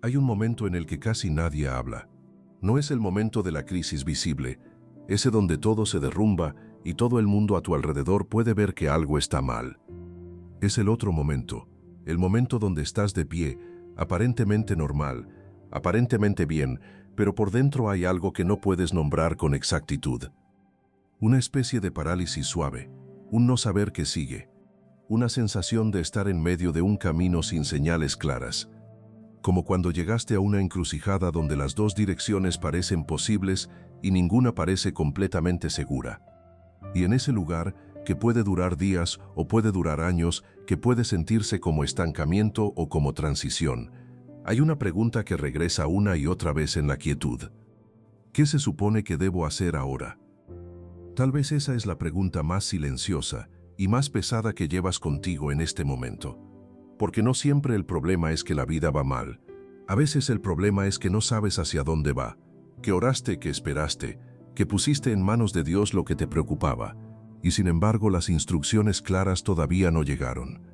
Hay un momento en el que casi nadie habla. No es el momento de la crisis visible, ese donde todo se derrumba y todo el mundo a tu alrededor puede ver que algo está mal. Es el otro momento, el momento donde estás de pie, aparentemente normal, aparentemente bien, pero por dentro hay algo que no puedes nombrar con exactitud. Una especie de parálisis suave, un no saber qué sigue, una sensación de estar en medio de un camino sin señales claras. Como cuando llegaste a una encrucijada donde las dos direcciones parecen posibles y ninguna parece completamente segura. Y en ese lugar, que puede durar días o puede durar años, que puede sentirse como estancamiento o como transición, hay una pregunta que regresa una y otra vez en la quietud. ¿Qué se supone que debo hacer ahora? Tal vez esa es la pregunta más silenciosa y más pesada que llevas contigo en este momento. Porque no siempre el problema es que la vida va mal. A veces el problema es que no sabes hacia dónde va, que oraste, que esperaste, que pusiste en manos de Dios lo que te preocupaba, y sin embargo las instrucciones claras todavía no llegaron.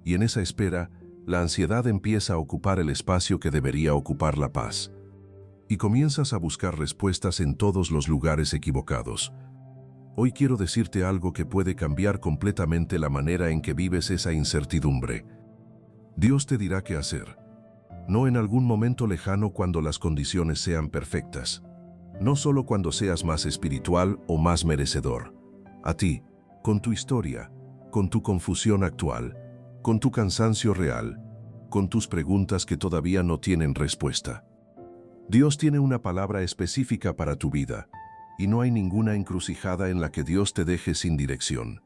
Y en esa espera, la ansiedad empieza a ocupar el espacio que debería ocupar la paz. Y comienzas a buscar respuestas en todos los lugares equivocados. Hoy quiero decirte algo que puede cambiar completamente la manera en que vives esa incertidumbre. Dios te dirá qué hacer. No en algún momento lejano cuando las condiciones sean perfectas. No solo cuando seas más espiritual o más merecedor. A ti, con tu historia, con tu confusión actual, con tu cansancio real, con tus preguntas que todavía no tienen respuesta. Dios tiene una palabra específica para tu vida, y no hay ninguna encrucijada en la que Dios te deje sin dirección.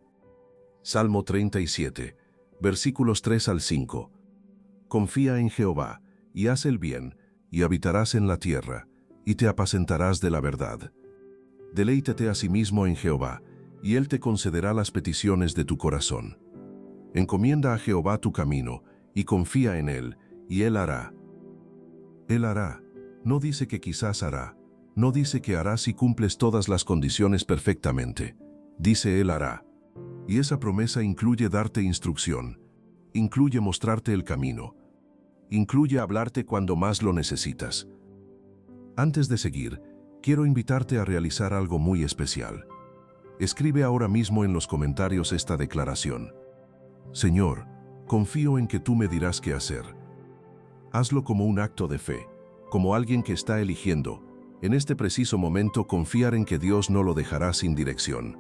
Salmo 37, versículos 3 al 5. Confía en Jehová, y haz el bien, y habitarás en la tierra, y te apacentarás de la verdad. Deleítate asimismo en Jehová, y Él te concederá las peticiones de tu corazón. Encomienda a Jehová tu camino, y confía en Él, y Él hará. Él hará. No dice que quizás hará. No dice que hará si cumples todas las condiciones perfectamente. Dice Él hará. Y esa promesa incluye darte instrucción. Incluye mostrarte el camino. Incluye hablarte cuando más lo necesitas. Antes de seguir, quiero invitarte a realizar algo muy especial. Escribe ahora mismo en los comentarios esta declaración. Señor, confío en que tú me dirás qué hacer. Hazlo como un acto de fe, como alguien que está eligiendo, en este preciso momento, confiar en que Dios no lo dejará sin dirección.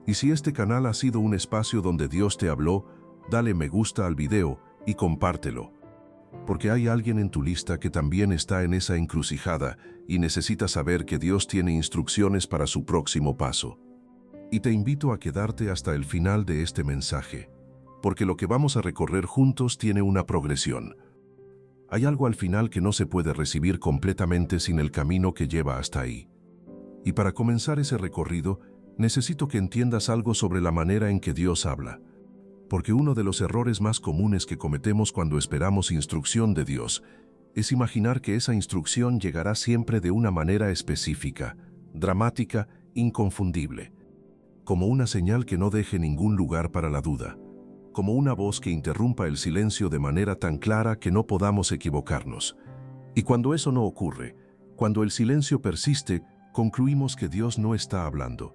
Y si este canal ha sido un espacio donde Dios te habló, dale me gusta al video y compártelo. Porque hay alguien en tu lista que también está en esa encrucijada y necesita saber que Dios tiene instrucciones para su próximo paso. Y te invito a quedarte hasta el final de este mensaje, porque lo que vamos a recorrer juntos tiene una progresión. Hay algo al final que no se puede recibir completamente sin el camino que lleva hasta ahí. Y para comenzar ese recorrido, necesito que entiendas algo sobre la manera en que Dios habla. Porque uno de los errores más comunes que cometemos cuando esperamos instrucción de Dios es imaginar que esa instrucción llegará siempre de una manera específica, dramática, inconfundible. Como una señal que no deje ningún lugar para la duda. Como una voz que interrumpa el silencio de manera tan clara que no podamos equivocarnos. Y cuando eso no ocurre, cuando el silencio persiste, concluimos que Dios no está hablando.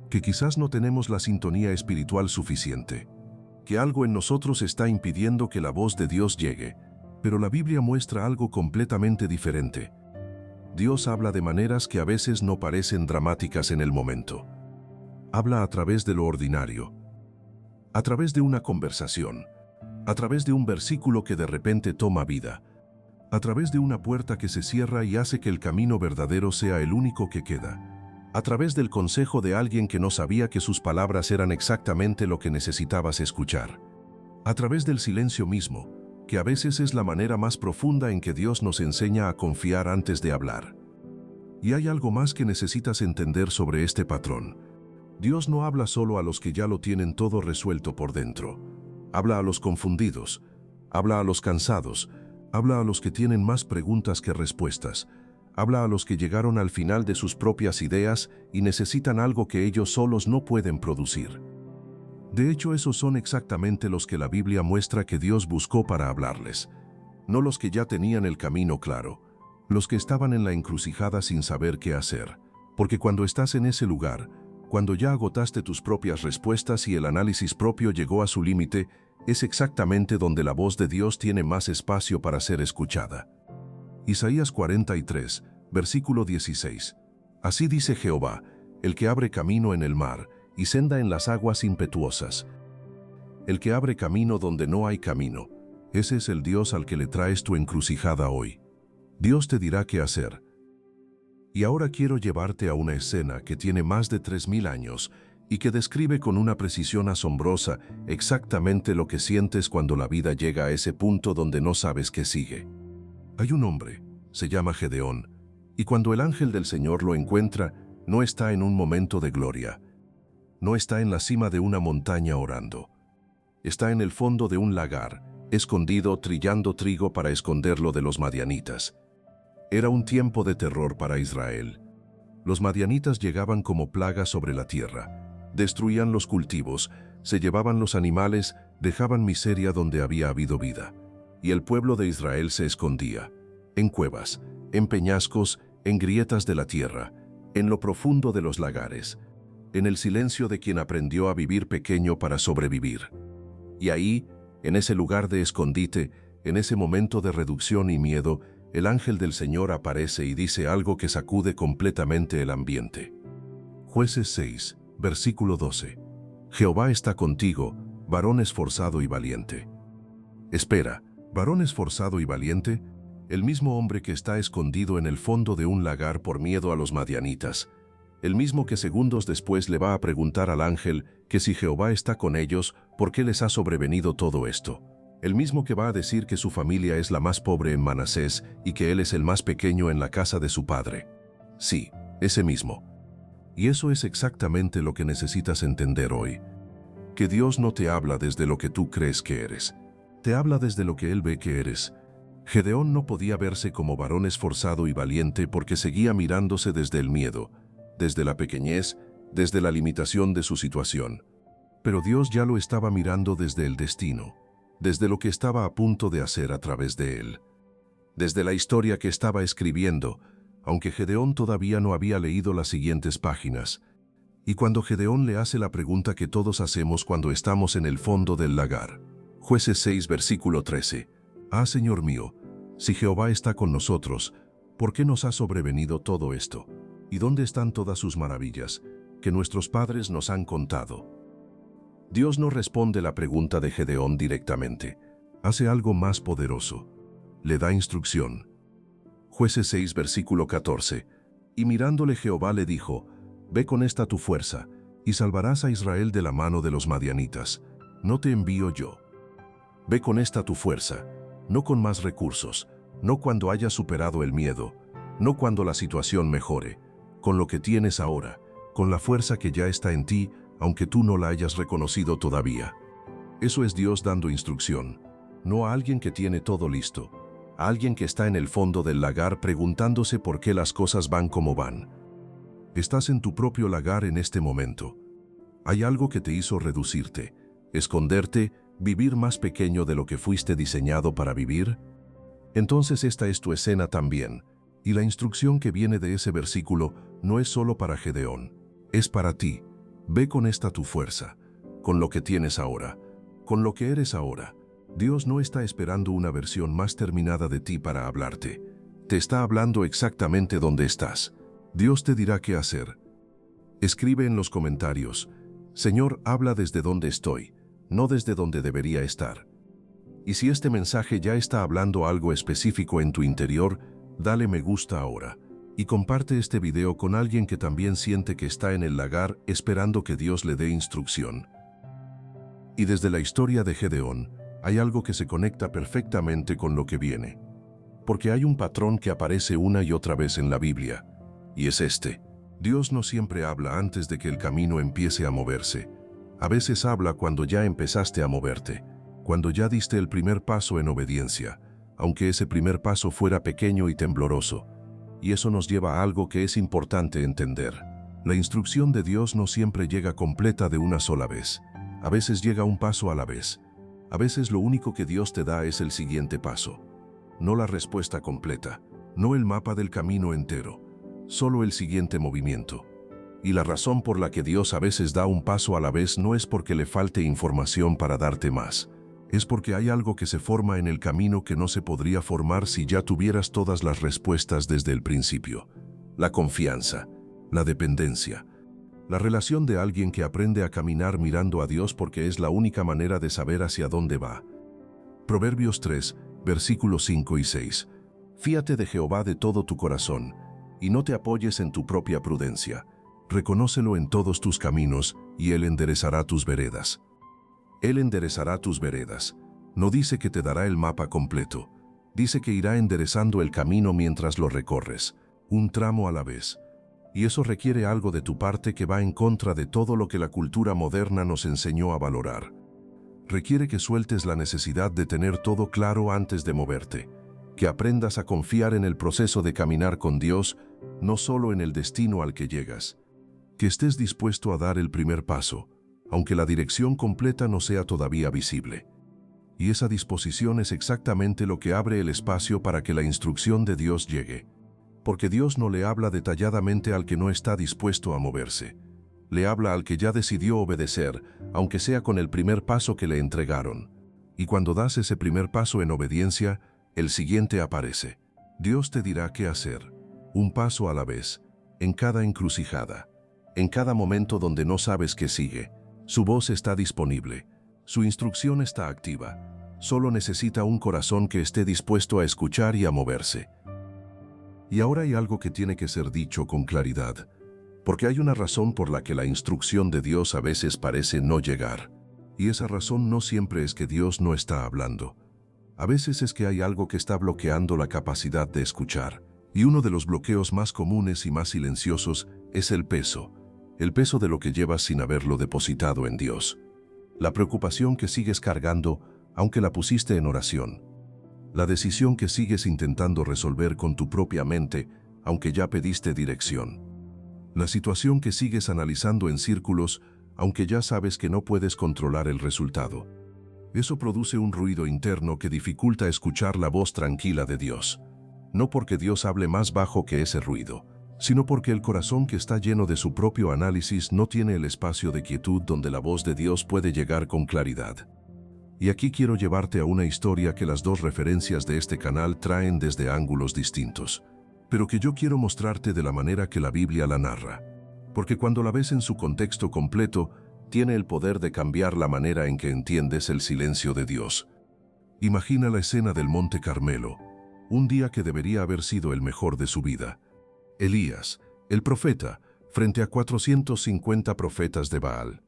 Que quizás no tenemos la sintonía espiritual suficiente. Que algo en nosotros está impidiendo que la voz de Dios llegue. Pero la Biblia muestra algo completamente diferente. Dios habla de maneras que a veces no parecen dramáticas en el momento. Habla a través de lo ordinario. A través de una conversación, a través de un versículo que de repente toma vida, a través de una puerta que se cierra y hace que el camino verdadero sea el único que queda, a través del consejo de alguien que no sabía que sus palabras eran exactamente lo que necesitabas escuchar, a través del silencio mismo, que a veces es la manera más profunda en que Dios nos enseña a confiar antes de hablar. Y hay algo más que necesitas entender sobre este patrón. Dios no habla solo a los que ya lo tienen todo resuelto por dentro. Habla a los confundidos, habla a los cansados, habla a los que tienen más preguntas que respuestas, habla a los que llegaron al final de sus propias ideas y necesitan algo que ellos solos no pueden producir. De hecho, esos son exactamente los que la Biblia muestra que Dios buscó para hablarles. no los que ya tenían el camino claro, los que estaban en la encrucijada sin saber qué hacer. Porque cuando estás en ese lugar, cuando ya agotaste tus propias respuestas y el análisis propio llegó a su límite, es exactamente donde la voz de Dios tiene más espacio para ser escuchada. Isaías 43, versículo 16. Así dice Jehová, el que abre camino en el mar y senda en las aguas impetuosas. El que abre camino donde no hay camino. Ese es el Dios al que le traes tu encrucijada hoy. Dios te dirá qué hacer. Y ahora quiero llevarte a una escena que tiene más de 3000 años y que describe con una precisión asombrosa exactamente lo que sientes cuando la vida llega a ese punto donde no sabes qué sigue. Hay un hombre, se llama Gedeón, y cuando el ángel del Señor lo encuentra, no está en un momento de gloria. No está en la cima de una montaña orando. Está en el fondo de un lagar, escondido trillando trigo para esconderlo de los madianitas. Era un tiempo de terror para Israel. Los madianitas llegaban como plaga sobre la tierra, destruían los cultivos, se llevaban los animales, dejaban miseria donde había habido vida. Y el pueblo de Israel se escondía, en cuevas, en peñascos, en grietas de la tierra, en lo profundo de los lagares, en el silencio de quien aprendió a vivir pequeño para sobrevivir. Y ahí, en ese lugar de escondite, en ese momento de reducción y miedo, el ángel del Señor aparece y dice algo que sacude completamente el ambiente. Jueces 6, versículo 12. Jehová está contigo, varón esforzado y valiente. Espera, varón esforzado y valiente, el mismo hombre que está escondido en el fondo de un lagar por miedo a los madianitas, el mismo que segundos después le va a preguntar al ángel que si Jehová está con ellos, ¿por qué les ha sobrevenido todo esto? El mismo que va a decir que su familia es la más pobre en Manasés y que él es el más pequeño en la casa de su padre. Sí, ese mismo. Y eso es exactamente lo que necesitas entender hoy. Que Dios no te habla desde lo que tú crees que eres. Te habla desde lo que Él ve que eres. Gedeón no podía verse como varón esforzado y valiente porque seguía mirándose desde el miedo, desde la pequeñez, desde la limitación de su situación. Pero Dios ya lo estaba mirando desde el destino, desde lo que estaba a punto de hacer a través de él, desde la historia que estaba escribiendo, aunque Gedeón todavía no había leído las siguientes páginas. Y cuando Gedeón le hace la pregunta que todos hacemos cuando estamos en el fondo del lagar. Jueces 6, versículo 13. Ah, Señor mío, si Jehová está con nosotros, ¿por qué nos ha sobrevenido todo esto? ¿Y dónde están todas sus maravillas, que nuestros padres nos han contado? Dios no responde la pregunta de Gedeón directamente. Hace algo más poderoso. Le da instrucción. Jueces 6, versículo 14. Y mirándole Jehová le dijo, ve con esta tu fuerza, y salvarás a Israel de la mano de los madianitas. No te envío yo. Ve con esta tu fuerza, no con más recursos, no cuando hayas superado el miedo, no cuando la situación mejore, con lo que tienes ahora, con la fuerza que ya está en ti, aunque tú no la hayas reconocido todavía. Eso es Dios dando instrucción, no a alguien que tiene todo listo, a alguien que está en el fondo del lagar preguntándose por qué las cosas van como van. Estás en tu propio lagar en este momento. Hay algo que te hizo reducirte, esconderte, vivir más pequeño de lo que fuiste diseñado para vivir. Entonces esta es tu escena también, y la instrucción que viene de ese versículo no es solo para Gedeón, es para ti. Ve con esta tu fuerza, con lo que tienes ahora, con lo que eres ahora. Dios no está esperando una versión más terminada de ti para hablarte. Te está hablando exactamente donde estás. Dios te dirá qué hacer. Escribe en los comentarios, Señor, habla desde donde estoy, no desde donde debería estar. Y si este mensaje ya está hablando algo específico en tu interior, dale me gusta ahora. Y comparte este video con alguien que también siente que está en el lagar esperando que Dios le dé instrucción. Y desde la historia de Gedeón, hay algo que se conecta perfectamente con lo que viene. Porque hay un patrón que aparece una y otra vez en la Biblia, y es este. Dios no siempre habla antes de que el camino empiece a moverse. A veces habla cuando ya empezaste a moverte, cuando ya diste el primer paso en obediencia, aunque ese primer paso fuera pequeño y tembloroso. Y eso nos lleva a algo que es importante entender. La instrucción de Dios no siempre llega completa de una sola vez. A veces llega un paso a la vez. A veces lo único que Dios te da es el siguiente paso. no la respuesta completa, no el mapa del camino entero, solo el siguiente movimiento. Y la razón por la que Dios a veces da un paso a la vez no es porque le falte información para darte más. Es porque hay algo que se forma en el camino que no se podría formar si ya tuvieras todas las respuestas desde el principio. La confianza, la dependencia, la relación de alguien que aprende a caminar mirando a Dios porque es la única manera de saber hacia dónde va. Proverbios 3, versículos 5 y 6. Fíate de Jehová de todo tu corazón, y no te apoyes en tu propia prudencia. Reconócelo en todos tus caminos, y Él enderezará tus veredas. Él enderezará tus veredas. No dice que te dará el mapa completo. Dice que irá enderezando el camino mientras lo recorres, un tramo a la vez. Y eso requiere algo de tu parte que va en contra de todo lo que la cultura moderna nos enseñó a valorar. Requiere que sueltes la necesidad de tener todo claro antes de moverte, que aprendas a confiar en el proceso de caminar con Dios, no solo en el destino al que llegas. Que estés dispuesto a dar el primer paso, aunque la dirección completa no sea todavía visible. Y esa disposición es exactamente lo que abre el espacio para que la instrucción de Dios llegue. Porque Dios no le habla detalladamente al que no está dispuesto a moverse. Le habla al que ya decidió obedecer, aunque sea con el primer paso que le entregaron. Y cuando das ese primer paso en obediencia, el siguiente aparece. Dios te dirá qué hacer, un paso a la vez, en cada encrucijada, en cada momento donde no sabes qué sigue. Su voz está disponible, su instrucción está activa. Solo necesita un corazón que esté dispuesto a escuchar y a moverse. Y ahora hay algo que tiene que ser dicho con claridad, porque hay una razón por la que la instrucción de Dios a veces parece no llegar. Y esa razón no siempre es que Dios no está hablando. A veces es que hay algo que está bloqueando la capacidad de escuchar. Y uno de los bloqueos más comunes y más silenciosos es el peso de lo que llevas sin haberlo depositado en Dios. La preocupación que sigues cargando, aunque la pusiste en oración. La decisión que sigues intentando resolver con tu propia mente, aunque ya pediste dirección. La situación que sigues analizando en círculos, aunque ya sabes que no puedes controlar el resultado. Eso produce un ruido interno que dificulta escuchar la voz tranquila de Dios. No porque Dios hable más bajo que ese ruido, sino porque el corazón que está lleno de su propio análisis no tiene el espacio de quietud donde la voz de Dios puede llegar con claridad. Y aquí quiero llevarte a una historia que las dos referencias de este canal traen desde ángulos distintos, pero que yo quiero mostrarte de la manera que la Biblia la narra, porque cuando la ves en su contexto completo, tiene el poder de cambiar la manera en que entiendes el silencio de Dios. Imagina la escena del Monte Carmelo, un día que debería haber sido el mejor de su vida. Elías, el profeta, frente a 450 profetas de Baal.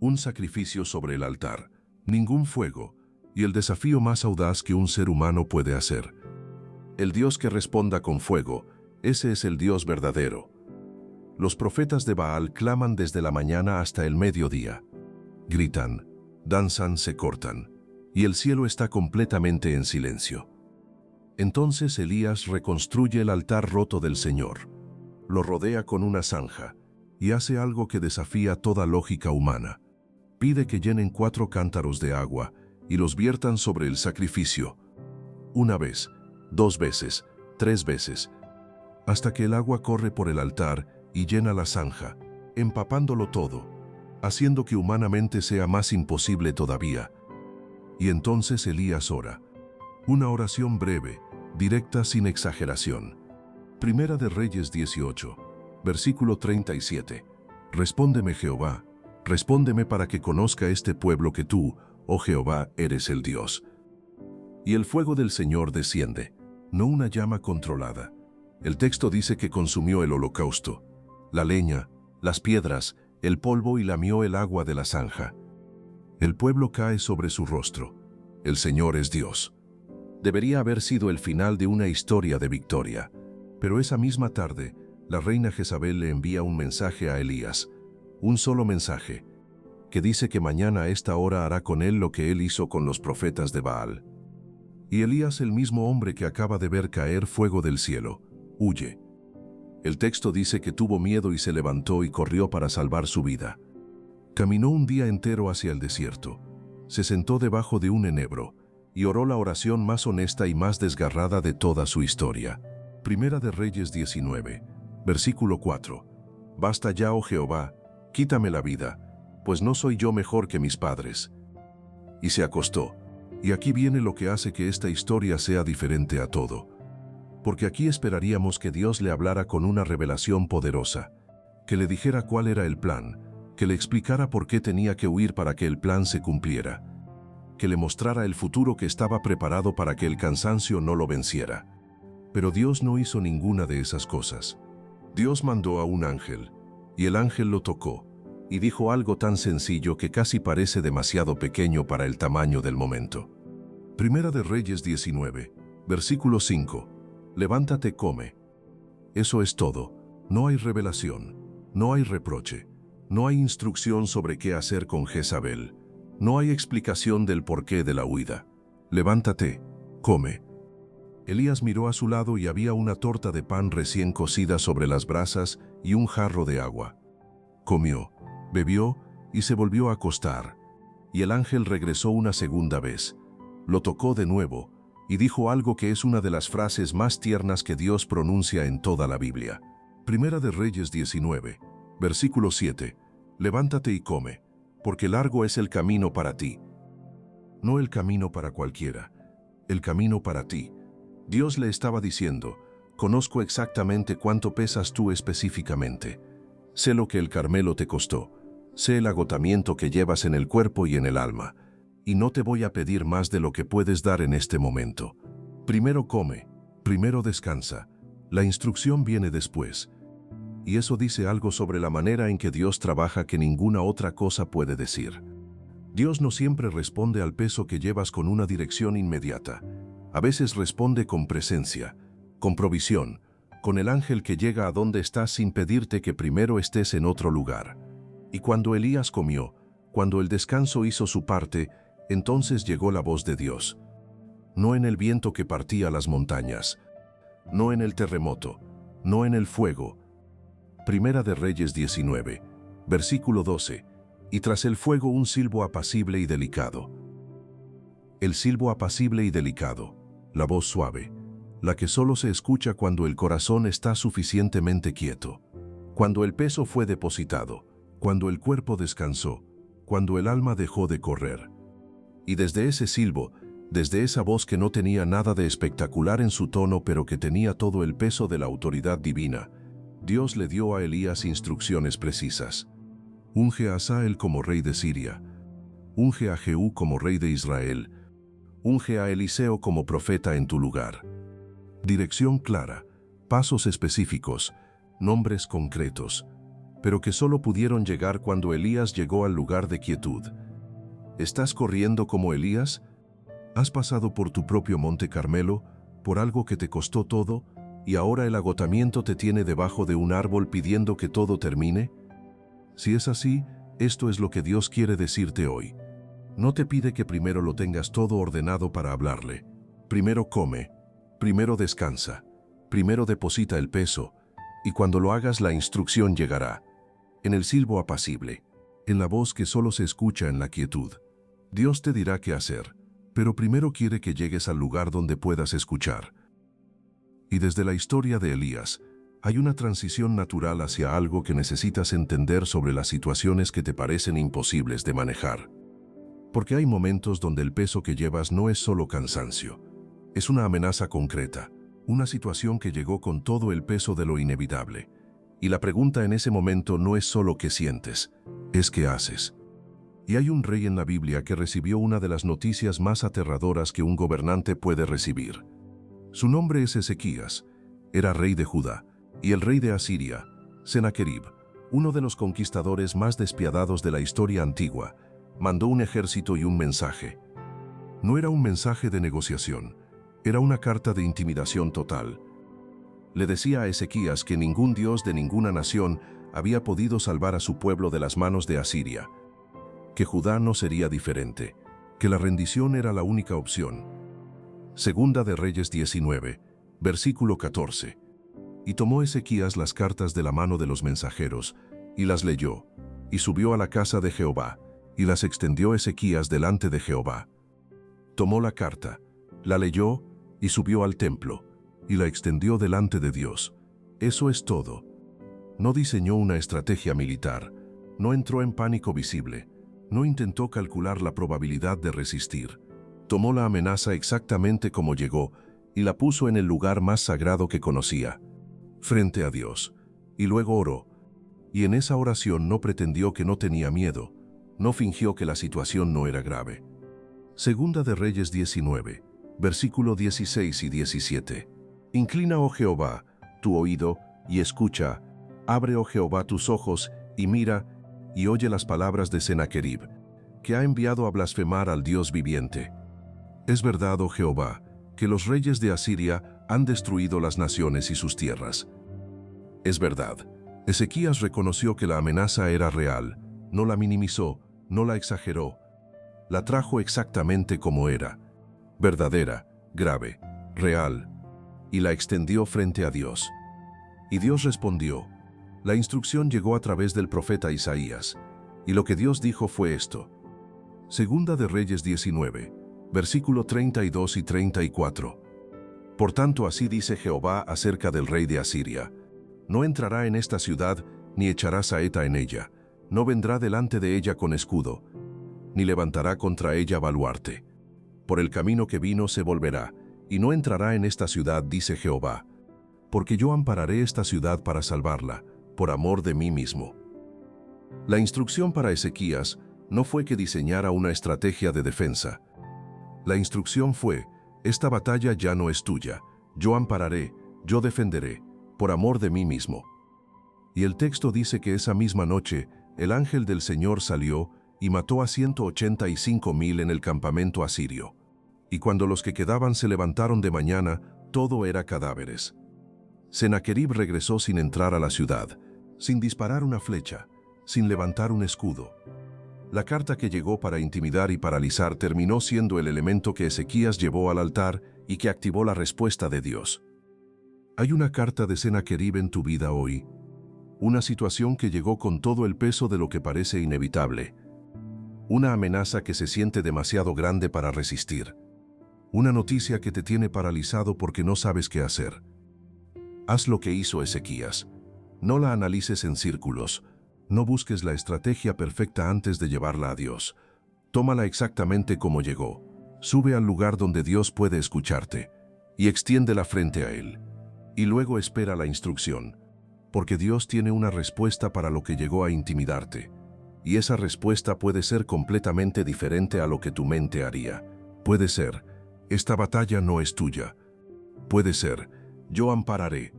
Un sacrificio sobre el altar, ningún fuego, y el desafío más audaz que un ser humano puede hacer. El Dios que responda con fuego, ese es el Dios verdadero. Los profetas de Baal claman desde la mañana hasta el mediodía. Gritan, danzan, se cortan, y el cielo está completamente en silencio. Entonces Elías reconstruye el altar roto del Señor, lo rodea con una zanja, y hace algo que desafía toda lógica humana. Pide que llenen 4 cántaros de agua y los viertan sobre el sacrificio. Una vez, 2 veces, 3 veces, hasta que el agua corre por el altar y llena la zanja, empapándolo todo, haciendo que humanamente sea más imposible todavía. Y entonces Elías ora. Una oración breve, directa sin exageración. Primera de Reyes 18, versículo 37. Respóndeme, Jehová, respóndeme para que conozca este pueblo que tú, oh Jehová, eres el Dios. Y el fuego del Señor desciende, no una llama controlada. El texto dice que consumió el holocausto, la leña, las piedras, el polvo y lamió el agua de la zanja. El pueblo cae sobre su rostro. El Señor es Dios. Debería haber sido el final de una historia de victoria. Pero esa misma tarde, la reina Jezabel le envía un mensaje a Elías, un solo mensaje, que dice que mañana a esta hora hará con él lo que él hizo con los profetas de Baal. Y Elías, el mismo hombre que acaba de ver caer fuego del cielo, huye. El texto dice que tuvo miedo y se levantó y corrió para salvar su vida. Caminó un día entero hacia el desierto. Se sentó debajo de un enebro y oró la oración más honesta y más desgarrada de toda su historia. Primera de Reyes 19, versículo 4. Basta ya, oh Jehová, quítame la vida, pues no soy yo mejor que mis padres. Y se acostó. Y aquí viene lo que hace que esta historia sea diferente a todo. Porque aquí esperaríamos que Dios le hablara con una revelación poderosa, que le dijera cuál era el plan, que le explicara por qué tenía que huir para que el plan se cumpliera, que le mostrara el futuro que estaba preparado para que el cansancio no lo venciera. Pero Dios no hizo ninguna de esas cosas. Dios mandó a un ángel, y el ángel lo tocó, y dijo algo tan sencillo que casi parece demasiado pequeño para el tamaño del momento. Primera de Reyes 19, versículo 5. Levántate, come. Eso es todo. No hay revelación, no hay reproche, no hay instrucción sobre qué hacer con Jezabel, no hay explicación del porqué de la huida. Levántate, come. Elías miró a su lado y había una torta de pan recién cocida sobre las brasas y un jarro de agua. Comió, bebió y se volvió a acostar. Y el ángel regresó una segunda vez. Lo tocó de nuevo y dijo algo que es una de las frases más tiernas que Dios pronuncia en toda la Biblia. Primera de Reyes 19, versículo 7. Levántate y come, porque largo es el camino para ti. No el camino para cualquiera, el camino para ti. Dios le estaba diciendo, conozco exactamente cuánto pesas tú específicamente. Sé lo que el Carmelo te costó. Sé el agotamiento que llevas en el cuerpo y en el alma. Y no te voy a pedir más de lo que puedes dar en este momento. Primero come, primero descansa. La instrucción viene después. Y eso dice algo sobre la manera en que Dios trabaja que ninguna otra cosa puede decir. Dios no siempre responde al peso que llevas con una dirección inmediata. A veces responde con presencia, con provisión, con el ángel que llega a donde estás sin pedirte que primero estés en otro lugar. Y cuando Elías comió, cuando el descanso hizo su parte, entonces llegó la voz de Dios. No en el viento que partía las montañas, no en el terremoto, no en el fuego. Primera de Reyes 19, versículo 12. Y tras el fuego un silbo apacible y delicado. El silbo apacible y delicado, la voz suave, la que solo se escucha cuando el corazón está suficientemente quieto, cuando el peso fue depositado, cuando el cuerpo descansó, cuando el alma dejó de correr. Y desde ese silbo, desde esa voz que no tenía nada de espectacular en su tono pero que tenía todo el peso de la autoridad divina, Dios le dio a Elías instrucciones precisas. Unge a Hazael como rey de Siria, unge a Jehú como rey de Israel, unge a Eliseo como profeta en tu lugar. Dirección clara, pasos específicos, nombres concretos, pero que solo pudieron llegar cuando Elías llegó al lugar de quietud. ¿Estás corriendo como Elías? ¿Has pasado por tu propio monte Carmelo, por algo que te costó todo, y ahora el agotamiento te tiene debajo de un árbol pidiendo que todo termine? Si es así, esto es lo que Dios quiere decirte hoy. No te pide que primero lo tengas todo ordenado para hablarle. Primero come, primero descansa, primero deposita el peso, y cuando lo hagas la instrucción llegará. En el silbo apacible, en la voz que solo se escucha en la quietud. Dios te dirá qué hacer, pero primero quiere que llegues al lugar donde puedas escuchar. Y desde la historia de Elías, hay una transición natural hacia algo que necesitas entender sobre las situaciones que te parecen imposibles de manejar. Porque hay momentos donde el peso que llevas no es solo cansancio, es una amenaza concreta, una situación que llegó con todo el peso de lo inevitable. Y la pregunta en ese momento no es solo qué sientes, es qué haces. Y hay un rey en la Biblia que recibió una de las noticias más aterradoras que un gobernante puede recibir. Su nombre es Ezequías, era rey de Judá, y el rey de Asiria, Sennacherib, uno de los conquistadores más despiadados de la historia antigua, mandó un ejército y un mensaje. No era un mensaje de negociación, era una carta de intimidación total. Le decía a Ezequías que ningún dios de ninguna nación había podido salvar a su pueblo de las manos de Asiria, que Judá no sería diferente, que la rendición era la única opción. Segunda de Reyes 19, versículo 14. Y tomó Ezequías las cartas de la mano de los mensajeros, y las leyó, y subió a la casa de Jehová, y las extendió Ezequías delante de Jehová. Tomó la carta, la leyó y subió al templo, y la extendió delante de Dios. Eso es todo. No diseñó una estrategia militar, no entró en pánico visible, no intentó calcular la probabilidad de resistir. Tomó la amenaza exactamente como llegó y la puso en el lugar más sagrado que conocía, frente a Dios, y luego oró. Y en esa oración no pretendió que no tenía miedo, no fingió que la situación no era grave. Segunda de Reyes 19, versículo 16 y 17. Inclina, oh Jehová, tu oído y escucha, abre, oh Jehová, tus ojos y mira y oye las palabras de Sennacherib, que ha enviado a blasfemar al Dios viviente. Es verdad, oh Jehová, que los reyes de Asiria han destruido las naciones y sus tierras. Es verdad. Ezequías reconoció que la amenaza era real, no la minimizó, no la exageró, la trajo exactamente como era, verdadera, grave, real, y la extendió frente a Dios. Y Dios respondió. La instrucción llegó a través del profeta Isaías, y lo que Dios dijo fue esto. Segunda de Reyes 19, versículo 32 y 34. Por tanto, así dice Jehová acerca del rey de Asiria: no entrará en esta ciudad, ni echará saeta en ella, no vendrá delante de ella con escudo, ni levantará contra ella baluarte. Por el camino que vino se volverá, y no entrará en esta ciudad, dice Jehová, porque yo ampararé esta ciudad para salvarla, por amor de mí mismo. La instrucción para Ezequías no fue que diseñara una estrategia de defensa. La instrucción fue: esta batalla ya no es tuya, yo ampararé, yo defenderé, por amor de mí mismo. Y el texto dice que esa misma noche, el ángel del Señor salió y mató a 185,000 en el campamento asirio. Y cuando los que quedaban se levantaron de mañana, todo era cadáveres. Sennacherib regresó sin entrar a la ciudad, sin disparar una flecha, sin levantar un escudo. La carta que llegó para intimidar y paralizar terminó siendo el elemento que Ezequías llevó al altar y que activó la respuesta de Dios. Hay una carta de Sennacherib en tu vida hoy, una situación que llegó con todo el peso de lo que parece inevitable, una amenaza que se siente demasiado grande para resistir, una noticia que te tiene paralizado porque no sabes qué hacer. Haz lo que hizo Ezequías. No la analices en círculos, no busques la estrategia perfecta antes de llevarla a Dios. Tómala exactamente como llegó. Sube al lugar donde Dios puede escucharte y extiéndela frente a Él. Y luego espera la instrucción, porque Dios tiene una respuesta para lo que llegó a intimidarte. Y esa respuesta puede ser completamente diferente a lo que tu mente haría. Puede ser: esta batalla no es tuya. Puede ser: yo ampararé.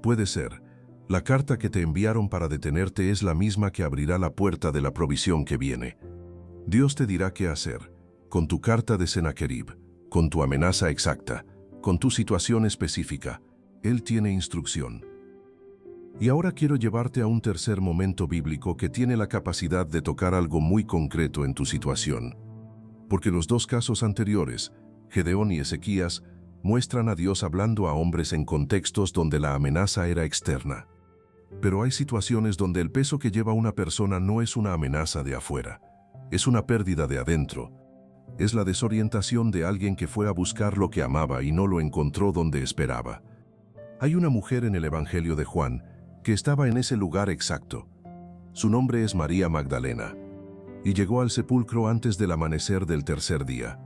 Puede ser: la carta que te enviaron para detenerte es la misma que abrirá la puerta de la provisión que viene. Dios te dirá qué hacer, con tu carta de Sennacherib, con tu amenaza exacta, con tu situación específica. Él tiene instrucción. Y ahora quiero llevarte a un tercer momento bíblico que tiene la capacidad de tocar algo muy concreto en tu situación. Porque los dos casos anteriores, Gedeón y Ezequías, muestran a Dios hablando a hombres en contextos donde la amenaza era externa. Pero hay situaciones donde el peso que lleva una persona no es una amenaza de afuera, es una pérdida de adentro. Es la desorientación de alguien que fue a buscar lo que amaba y no lo encontró donde esperaba. Hay una mujer en el Evangelio de Juan que estaba en ese lugar exacto. Su nombre es María Magdalena, y llegó al sepulcro antes del amanecer del tercer día.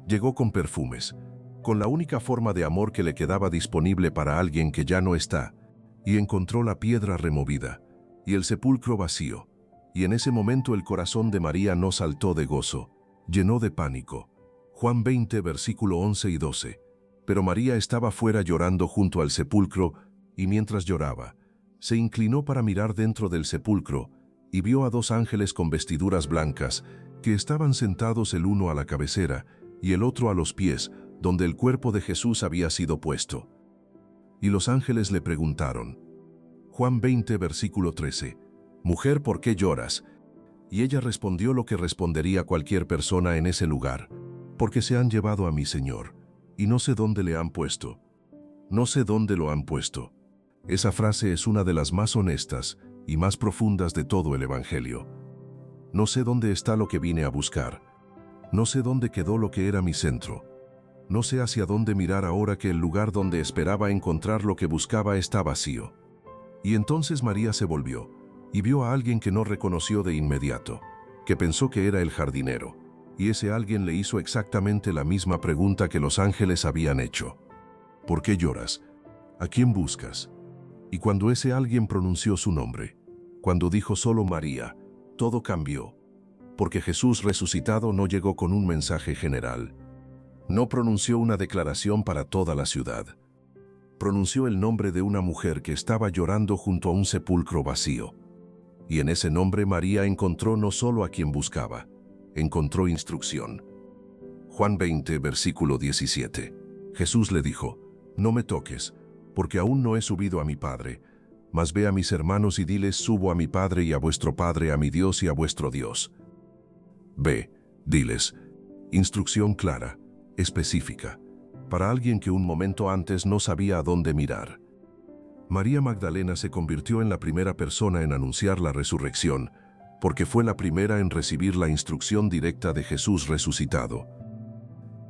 Llegó con perfumes, con la única forma de amor que le quedaba disponible para alguien que ya no está, y encontró la piedra removida, y el sepulcro vacío, y en ese momento el corazón de María no saltó de gozo, llenó de pánico. Juan 20, versículo 11 y 12. Pero María estaba fuera llorando junto al sepulcro, y mientras lloraba, se inclinó para mirar dentro del sepulcro, y vio a dos ángeles con vestiduras blancas, que estaban sentados el uno a la cabecera, y el otro a los pies, donde el cuerpo de Jesús había sido puesto. Y los ángeles le preguntaron. Juan 20, versículo 13. Mujer, ¿por qué lloras? Y ella respondió lo que respondería cualquier persona en ese lugar: porque se han llevado a mi Señor, y no sé dónde le han puesto. No sé dónde lo han puesto. Esa frase es una de las más honestas y más profundas de todo el Evangelio. No sé dónde está lo que vine a buscar. No sé dónde quedó lo que era mi centro. No sé hacia dónde mirar ahora que el lugar donde esperaba encontrar lo que buscaba está vacío. Y entonces María se volvió y vio a alguien que no reconoció de inmediato, que pensó que era el jardinero, y ese alguien le hizo exactamente la misma pregunta que los ángeles habían hecho. ¿Por qué lloras? ¿A quién buscas? Y cuando ese alguien pronunció su nombre, cuando dijo solo María, todo cambió, porque Jesús resucitado no llegó con un mensaje general. No pronunció una declaración para toda la ciudad. Pronunció el nombre de una mujer que estaba llorando junto a un sepulcro vacío. Y en ese nombre María encontró no solo a quien buscaba, encontró instrucción. Juan 20, versículo 17. Jesús le dijo, no me toques, porque aún no he subido a mi Padre, mas ve a mis hermanos y diles, subo a mi Padre y a vuestro Padre, a mi Dios y a vuestro Dios. Ve, diles. Instrucción clara, específica, para alguien que un momento antes no sabía a dónde mirar. María Magdalena se convirtió en la primera persona en anunciar la resurrección, porque fue la primera en recibir la instrucción directa de Jesús resucitado.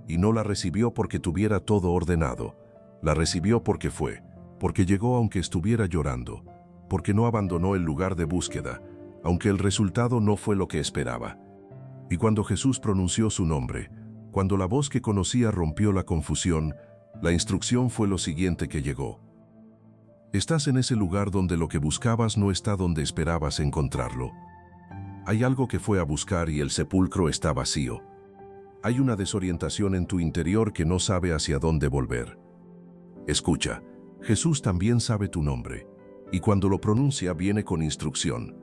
Y no la recibió porque tuviera todo ordenado, la recibió porque llegó aunque estuviera llorando, porque no abandonó el lugar de búsqueda, aunque el resultado no fue lo que esperaba. Y cuando Jesús pronunció su nombre, cuando la voz que conocía rompió la confusión, la instrucción fue lo siguiente que llegó. Estás en ese lugar donde lo que buscabas no está donde esperabas encontrarlo. Hay algo que fue a buscar y el sepulcro está vacío. Hay una desorientación en tu interior que no sabe hacia dónde volver. Escucha, Jesús también sabe tu nombre, y cuando lo pronuncia viene con instrucción.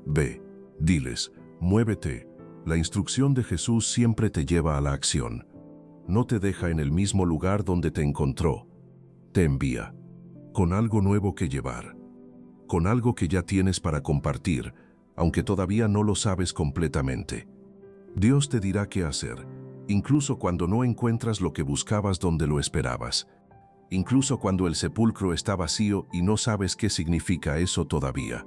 Ve, diles, muévete. La instrucción de Jesús siempre te lleva a la acción. No te deja en el mismo lugar donde te encontró. Te envía, con algo nuevo que llevar, con algo que ya tienes para compartir, aunque todavía no lo sabes completamente. Dios te dirá qué hacer, incluso cuando no encuentras lo que buscabas donde lo esperabas, incluso cuando el sepulcro está vacío y no sabes qué significa eso todavía.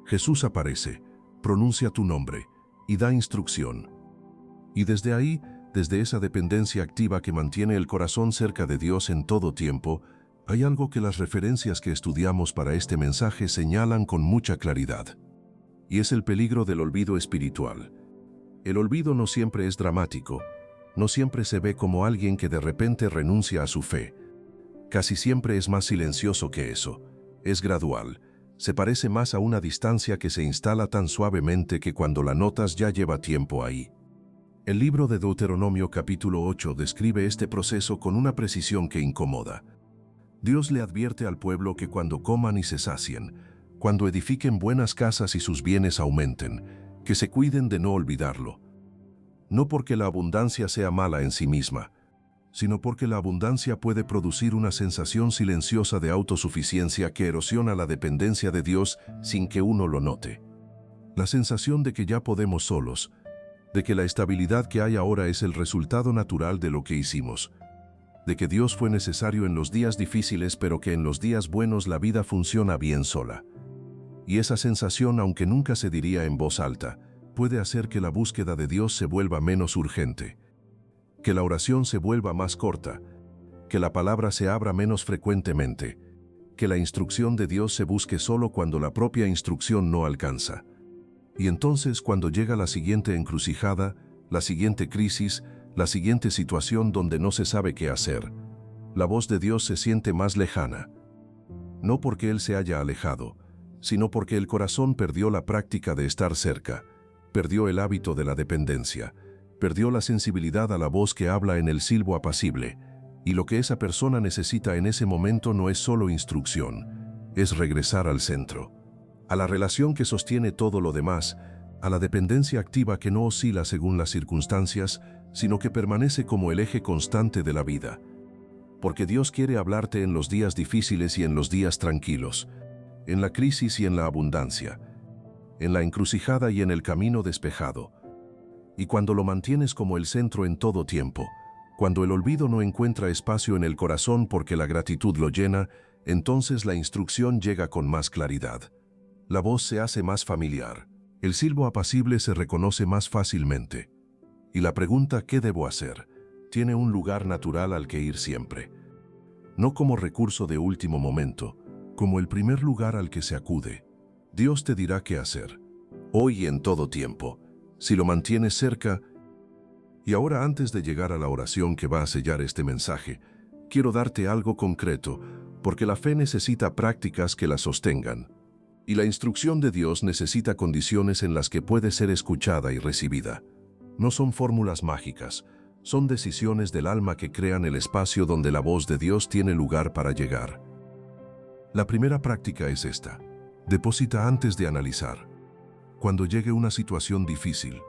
Jesús aparece, pronuncia tu nombre y da instrucción. Y desde ahí, desde esa dependencia activa que mantiene el corazón cerca de Dios en todo tiempo, hay algo que las referencias que estudiamos para este mensaje señalan con mucha claridad. Y es el peligro del olvido espiritual. El olvido no siempre es dramático, no siempre se ve como alguien que de repente renuncia a su fe. Casi siempre es más silencioso que eso, es gradual, se parece más a una distancia que se instala tan suavemente que cuando la notas ya lleva tiempo ahí. El libro de Deuteronomio capítulo 8 describe este proceso con una precisión que incomoda. Dios le advierte al pueblo que cuando coman y se sacien, cuando edifiquen buenas casas y sus bienes aumenten, que se cuiden de no olvidarlo. No porque la abundancia sea mala en sí misma, sino porque la abundancia puede producir una sensación silenciosa de autosuficiencia que erosiona la dependencia de Dios sin que uno lo note. La sensación de que ya podemos solos, de que la estabilidad que hay ahora es el resultado natural de lo que hicimos, de que Dios fue necesario en los días difíciles pero que en los días buenos la vida funciona bien sola. Y esa sensación, aunque nunca se diría en voz alta, puede hacer que la búsqueda de Dios se vuelva menos urgente, que la oración se vuelva más corta, que la palabra se abra menos frecuentemente, que la instrucción de Dios se busque solo cuando la propia instrucción no alcanza. Y entonces, cuando llega la siguiente encrucijada, la siguiente crisis, la siguiente situación donde no se sabe qué hacer, la voz de Dios se siente más lejana. No porque Él se haya alejado, sino porque el corazón perdió la práctica de estar cerca, perdió el hábito de la dependencia, perdió la sensibilidad a la voz que habla en el silbo apacible, y lo que esa persona necesita en ese momento no es solo instrucción, es regresar al centro, a la relación que sostiene todo lo demás, a la dependencia activa que no oscila según las circunstancias, sino que permanece como el eje constante de la vida. Porque Dios quiere hablarte en los días difíciles y en los días tranquilos, en la crisis y en la abundancia, en la encrucijada y en el camino despejado. Y cuando lo mantienes como el centro en todo tiempo, cuando el olvido no encuentra espacio en el corazón porque la gratitud lo llena, entonces la instrucción llega con más claridad. La voz se hace más familiar, el silbo apacible se reconoce más fácilmente. Y la pregunta ¿qué debo hacer? Tiene un lugar natural al que ir siempre. No como recurso de último momento, como el primer lugar al que se acude. Dios te dirá qué hacer, hoy y en todo tiempo, si lo mantienes cerca. Y ahora, antes de llegar a la oración que va a sellar este mensaje, quiero darte algo concreto, porque la fe necesita prácticas que la sostengan. Y la instrucción de Dios necesita condiciones en las que puede ser escuchada y recibida. No son fórmulas mágicas, son decisiones del alma que crean el espacio donde la voz de Dios tiene lugar para llegar. La primera práctica es esta: deposita antes de analizar. Cuando llegue una situación difícil,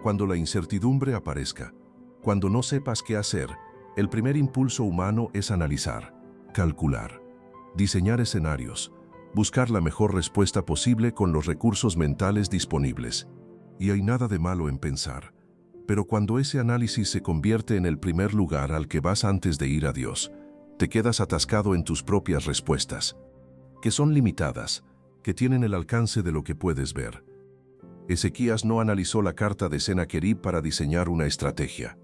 cuando la incertidumbre aparezca, cuando no sepas qué hacer, el primer impulso humano es analizar, calcular, diseñar escenarios, buscar la mejor respuesta posible con los recursos mentales disponibles. Y hay nada de malo en pensar. Pero cuando ese análisis se convierte en el primer lugar al que vas antes de ir a Dios, te quedas atascado en tus propias respuestas, que son limitadas, que tienen el alcance de lo que puedes ver. Ezequías no analizó la carta de Sennacherib para diseñar una estrategia.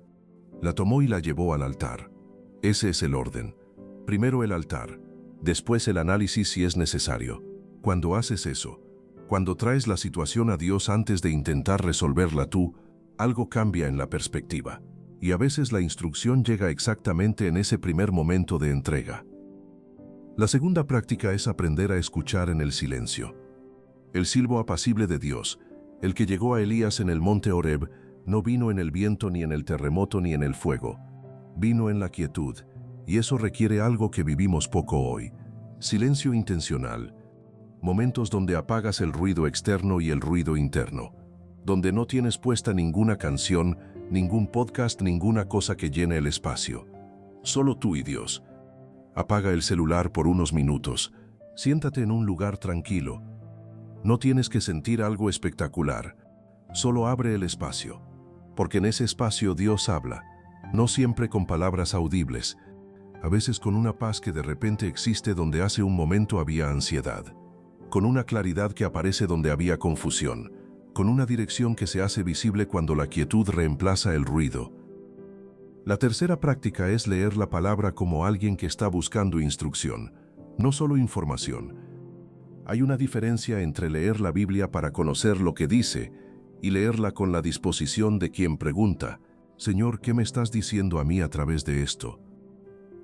La tomó y la llevó al altar. Ese es el orden. Primero el altar, después el análisis si es necesario. Cuando haces eso, cuando traes la situación a Dios antes de intentar resolverla tú, algo cambia en la perspectiva. Y a veces la instrucción llega exactamente en ese primer momento de entrega. La segunda práctica es aprender a escuchar en el silencio. El silbo apacible de Dios, el que llegó a Elías en el monte Horeb, no vino en el viento ni en el terremoto ni en el fuego. Vino en la quietud, y eso requiere algo que vivimos poco hoy: silencio intencional. Momentos donde apagas el ruido externo y el ruido interno, donde no tienes puesta ninguna canción, ningún podcast, ninguna cosa que llene el espacio. Solo tú y Dios. Apaga el celular por unos minutos. Siéntate en un lugar tranquilo. No tienes que sentir algo espectacular. Solo abre el espacio. Porque en ese espacio Dios habla, no siempre con palabras audibles, a veces con una paz que de repente existe donde hace un momento había ansiedad, con una claridad que aparece donde había confusión, con una dirección que se hace visible cuando la quietud reemplaza el ruido. La tercera práctica es leer la palabra como alguien que está buscando instrucción, no solo información. Hay una diferencia entre leer la Biblia para conocer lo que dice y leerla con la disposición de quien pregunta: Señor, ¿qué me estás diciendo a mí a través de esto?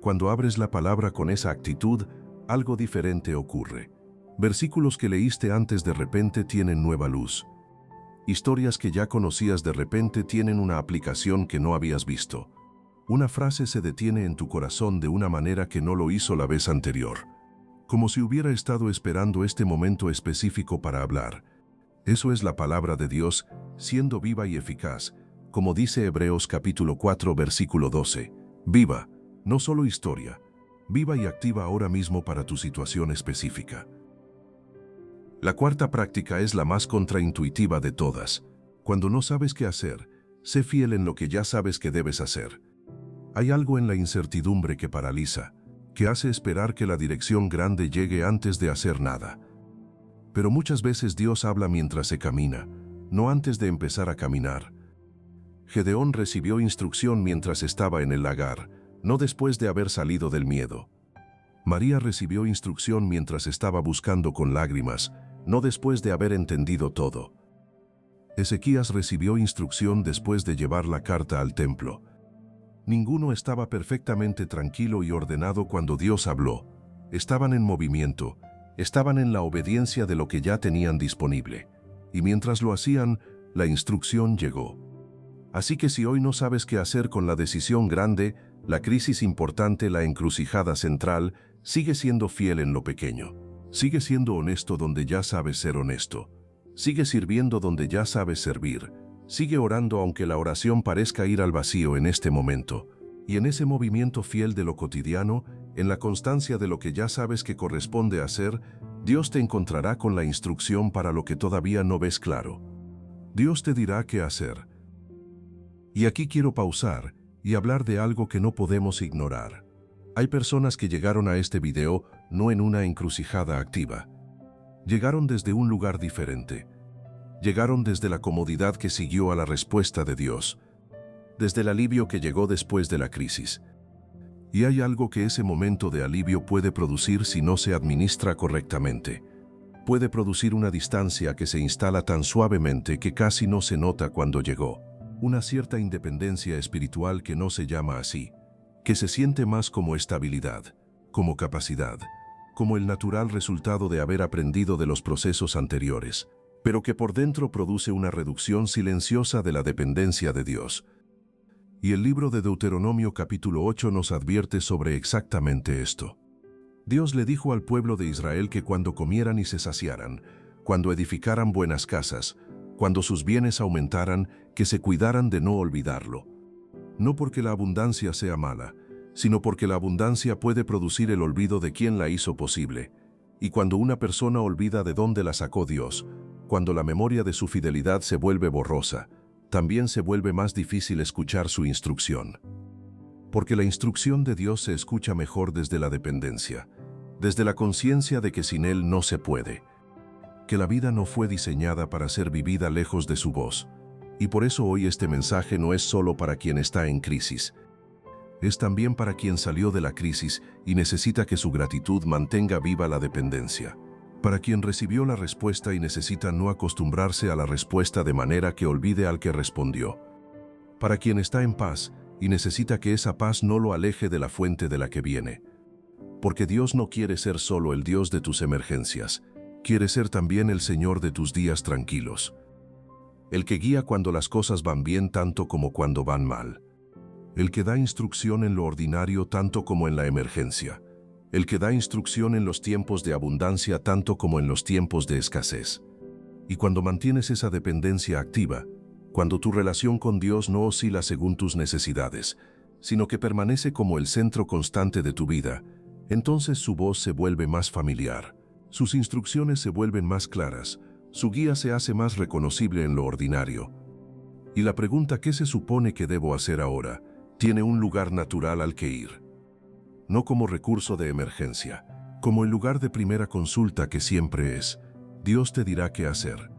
Cuando abres la palabra con esa actitud, algo diferente ocurre. Versículos que leíste antes de repente tienen nueva luz. Historias que ya conocías de repente tienen una aplicación que no habías visto. Una frase se detiene en tu corazón de una manera que no lo hizo la vez anterior, como si hubiera estado esperando este momento específico para hablar. Eso es la palabra de Dios, siendo viva y eficaz, como dice Hebreos capítulo 4 versículo 12. Viva, no solo historia, viva y activa ahora mismo para tu situación específica. La cuarta práctica es la más contraintuitiva de todas. Cuando no sabes qué hacer, sé fiel en lo que ya sabes que debes hacer. Hay algo en la incertidumbre que paraliza, que hace esperar que la dirección grande llegue antes de hacer nada. Pero muchas veces Dios habla mientras se camina, no antes de empezar a caminar. Gedeón recibió instrucción mientras estaba en el lagar, no después de haber salido del miedo. María recibió instrucción mientras estaba buscando con lágrimas, no después de haber entendido todo. Ezequías recibió instrucción después de llevar la carta al templo. Ninguno estaba perfectamente tranquilo y ordenado cuando Dios habló. Estaban en movimiento, estaban en la obediencia de lo que ya tenían disponible. Y mientras lo hacían, la instrucción llegó. Así que si hoy no sabes qué hacer con la decisión grande, la crisis importante, la encrucijada central, sigue siendo fiel en lo pequeño. Sigue siendo honesto donde ya sabes ser honesto. Sigue sirviendo donde ya sabes servir. Sigue orando aunque la oración parezca ir al vacío en este momento. Y en ese movimiento fiel de lo cotidiano, en la constancia de lo que ya sabes que corresponde hacer, Dios te encontrará con la instrucción para lo que todavía no ves claro. Dios te dirá qué hacer. Y aquí quiero pausar y hablar de algo que no podemos ignorar. Hay personas que llegaron a este video no en una encrucijada activa. Llegaron desde un lugar diferente. Llegaron desde la comodidad que siguió a la respuesta de Dios. desde el alivio que llegó después de la crisis. Y hay algo que ese momento de alivio puede producir si no se administra correctamente. Puede producir una distancia que se instala tan suavemente que casi no se nota cuando llegó. Una cierta independencia espiritual que no se llama así, que se siente más como estabilidad, como capacidad, como el natural resultado de haber aprendido de los procesos anteriores, pero que por dentro produce una reducción silenciosa de la dependencia de Dios. Y el libro de Deuteronomio capítulo 8 nos advierte sobre exactamente esto. Dios le dijo al pueblo de Israel que cuando comieran y se saciaran, cuando edificaran buenas casas, cuando sus bienes aumentaran, que se cuidaran de no olvidarlo. No porque la abundancia sea mala, sino porque la abundancia puede producir el olvido de quien la hizo posible. Y cuando una persona olvida de dónde la sacó Dios, cuando la memoria de su fidelidad se vuelve borrosa, también se vuelve más difícil escuchar su instrucción. Porque la instrucción de Dios se escucha mejor desde la dependencia, desde la conciencia de que sin Él no se puede, que la vida no fue diseñada para ser vivida lejos de su voz. Y por eso hoy este mensaje no es solo para quien está en crisis, es también para quien salió de la crisis y necesita que su gratitud mantenga viva la dependencia. Para quien recibió la respuesta y necesita no acostumbrarse a la respuesta de manera que olvide al que respondió. Para quien está en paz y necesita que esa paz no lo aleje de la fuente de la que viene. Porque Dios no quiere ser solo el Dios de tus emergencias, quiere ser también el Señor de tus días tranquilos. El que guía cuando las cosas van bien tanto como cuando van mal. El que da instrucción en lo ordinario tanto como en la emergencia. El que da instrucción en los tiempos de abundancia tanto como en los tiempos de escasez. Y cuando mantienes esa dependencia activa, cuando tu relación con Dios no oscila según tus necesidades, sino que permanece como el centro constante de tu vida, entonces su voz se vuelve más familiar, sus instrucciones se vuelven más claras, su guía se hace más reconocible en lo ordinario. Y la pregunta ¿qué se supone que debo hacer ahora? Tiene un lugar natural al que ir. No como recurso de emergencia, como el lugar de primera consulta que siempre es. Dios te dirá qué hacer.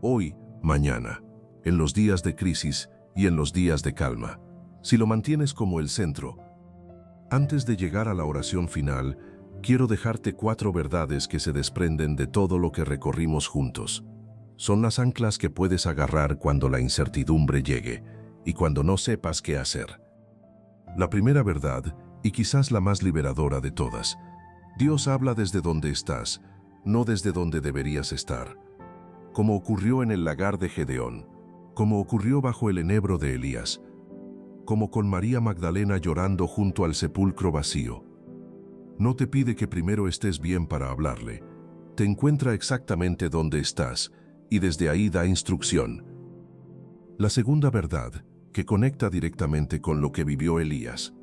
Hoy, mañana, en los días de crisis y en los días de calma. Si lo mantienes como el centro. Antes de llegar a la oración final, quiero dejarte 4 verdades que se desprenden de todo lo que recorrimos juntos. Son las anclas que puedes agarrar cuando la incertidumbre llegue y cuando no sepas qué hacer. La primera verdad, y quizás la más liberadora de todas, Dios habla desde donde estás, no desde donde deberías estar. Como ocurrió en el lagar de Gedeón, como ocurrió bajo el enebro de Elías, como con María Magdalena llorando junto al sepulcro vacío. No te pide que primero estés bien para hablarle, te encuentra exactamente donde estás y desde ahí da instrucción. La segunda verdad, que conecta directamente con lo que vivió Elías.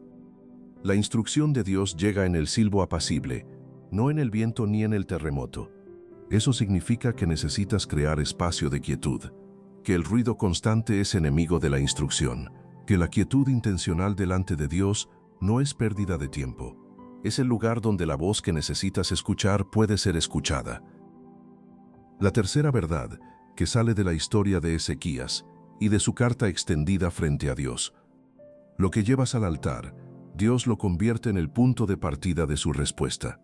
La instrucción de Dios llega en el silbo apacible, no en el viento ni en el terremoto. Eso significa que necesitas crear espacio de quietud, que el ruido constante es enemigo de la instrucción, que la quietud intencional delante de Dios no es pérdida de tiempo. Es el lugar donde la voz que necesitas escuchar puede ser escuchada. La tercera verdad, que sale de la historia de Ezequías y de su carta extendida frente a Dios. Lo que llevas al altar, Dios lo convierte en el punto de partida de su respuesta.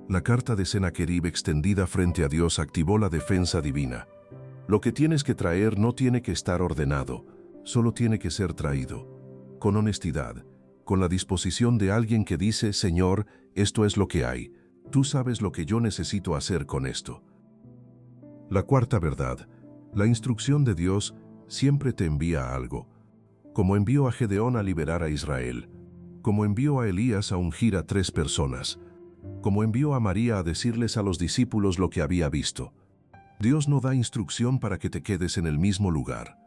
La carta de Sennacherib extendida frente a Dios activó la defensa divina. Lo que tienes que traer no tiene que estar ordenado, solo tiene que ser traído. Con honestidad, con la disposición de alguien que dice, Señor, esto es lo que hay, tú sabes lo que yo necesito hacer con esto. La cuarta verdad, la instrucción de Dios siempre te envía a algo, como envió a Gedeón a liberar a Israel, como envió a Elías a ungir a 3 personas, como envió a María a decirles a los discípulos lo que había visto. Dios no da instrucción para que te quedes en el mismo lugar,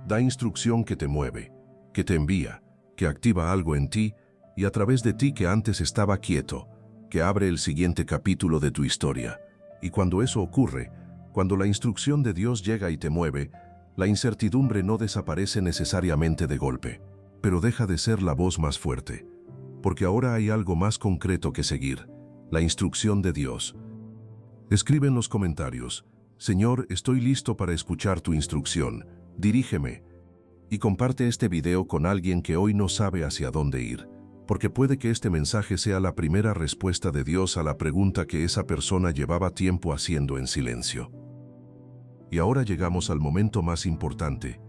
da instrucción que te mueve, que te envía, que activa algo en ti y a través de ti que antes estaba quieto, que abre el siguiente capítulo de tu historia. Y cuando eso ocurre, cuando la instrucción de Dios llega y te mueve, la incertidumbre no desaparece necesariamente de golpe, pero deja de ser la voz más fuerte, porque ahora hay algo más concreto que seguir, la instrucción de Dios. Escribe en los comentarios, Señor, estoy listo para escuchar tu instrucción, dirígeme. y comparte este video con alguien que hoy no sabe hacia dónde ir, porque puede que este mensaje sea la primera respuesta de Dios a la pregunta que esa persona llevaba tiempo haciendo en silencio. Y ahora llegamos al momento más importante,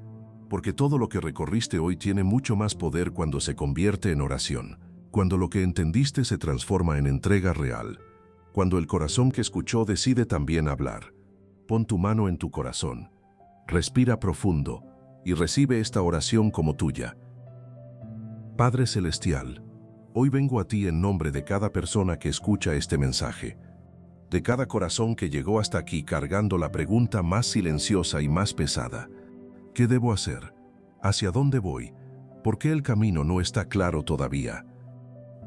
porque todo lo que recorriste hoy tiene mucho más poder cuando se convierte en oración, cuando lo que entendiste se transforma en entrega real, cuando el corazón que escuchó decide también hablar. Pon tu mano en tu corazón, respira profundo y recibe esta oración como tuya. Padre Celestial, hoy vengo a ti en nombre de cada persona que escucha este mensaje, de cada corazón que llegó hasta aquí cargando la pregunta más silenciosa y más pesada. ¿Qué debo hacer? ¿Hacia dónde voy? ¿Por qué el camino no está claro todavía?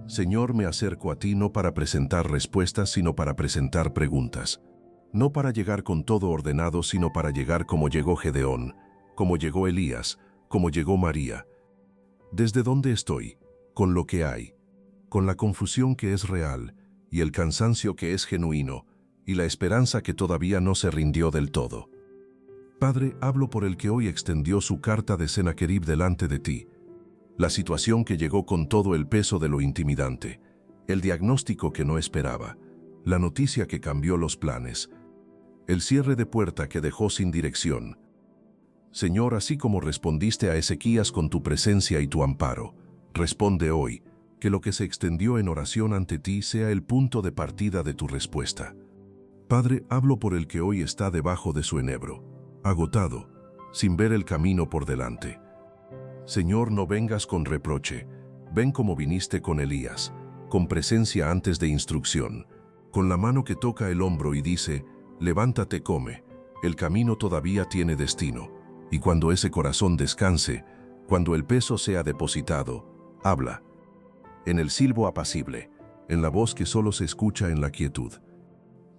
Señor, me acerco a ti no para presentar respuestas, sino para presentar preguntas. No para llegar con todo ordenado, sino para llegar como llegó Gedeón, como llegó Elías, como llegó María. ¿Desde dónde estoy? Con lo que hay, con la confusión que es real, y el cansancio que es genuino, y la esperanza que todavía no se rindió del todo. Padre, hablo por el que hoy extendió su carta de Sennacherib delante de ti, la situación que llegó con todo el peso de lo intimidante, el diagnóstico que no esperaba, la noticia que cambió los planes, el cierre de puerta que dejó sin dirección. Señor, así como respondiste a Ezequías con tu presencia y tu amparo, responde hoy, que lo que se extendió en oración ante ti sea el punto de partida de tu respuesta. Padre, hablo por el que hoy está debajo de su enebro, agotado, sin ver el camino por delante. Señor, no vengas con reproche, ven como viniste con Elías, con presencia antes de instrucción, con la mano que toca el hombro y dice, levántate, come, el camino todavía tiene destino, y cuando ese corazón descanse, cuando el peso sea depositado, habla. En el silbo apacible, en la voz que solo se escucha en la quietud.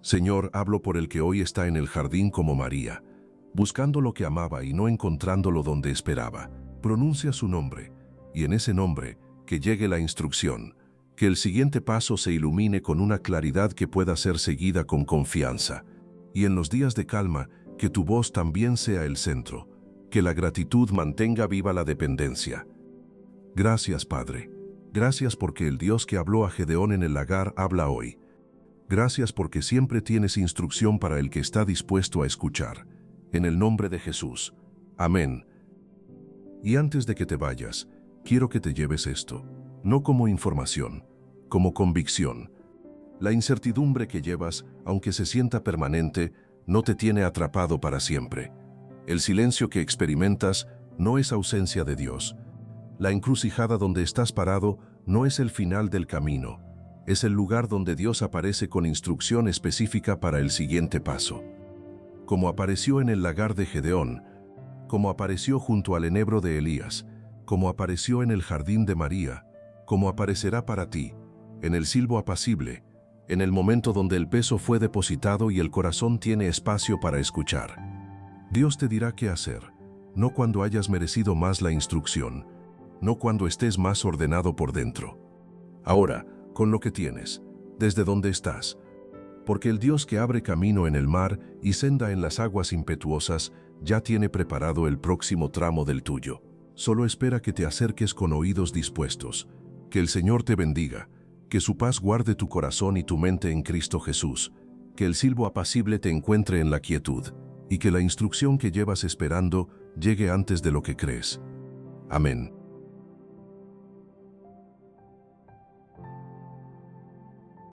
Señor, hablo por el que hoy está en el jardín como María, buscando lo que amaba y no encontrándolo donde esperaba. Pronuncia su nombre, y en ese nombre, que llegue la instrucción, que el siguiente paso se ilumine con una claridad que pueda ser seguida con confianza, y en los días de calma, que tu voz también sea el centro, que la gratitud mantenga viva la dependencia. Gracias, Padre. Gracias porque el Dios que habló a Gedeón en el lagar habla hoy. Gracias porque siempre tienes instrucción para el que está dispuesto a escuchar. En el nombre de Jesús. Amén. Y antes de que te vayas, quiero que te lleves esto, no como información, como convicción. La incertidumbre que llevas, aunque se sienta permanente, no te tiene atrapado para siempre. El silencio que experimentas no es ausencia de Dios. La encrucijada donde estás parado no es el final del camino, es el lugar donde Dios aparece con instrucción específica para el siguiente paso. Como apareció en el lagar de Gedeón, como apareció junto al enebro de Elías, como apareció en el jardín de María, como aparecerá para ti, en el silbo apacible, en el momento donde el peso fue depositado y el corazón tiene espacio para escuchar. Dios te dirá qué hacer, no cuando hayas merecido más la instrucción, no cuando estés más ordenado por dentro. Ahora, con lo que tienes, desde donde estás. Porque el Dios que abre camino en el mar y senda en las aguas impetuosas, ya tiene preparado el próximo tramo del tuyo. Solo espera que te acerques con oídos dispuestos. Que el Señor te bendiga, que su paz guarde tu corazón y tu mente en Cristo Jesús, que el silbo apacible te encuentre en la quietud, y que la instrucción que llevas esperando llegue antes de lo que crees. Amén.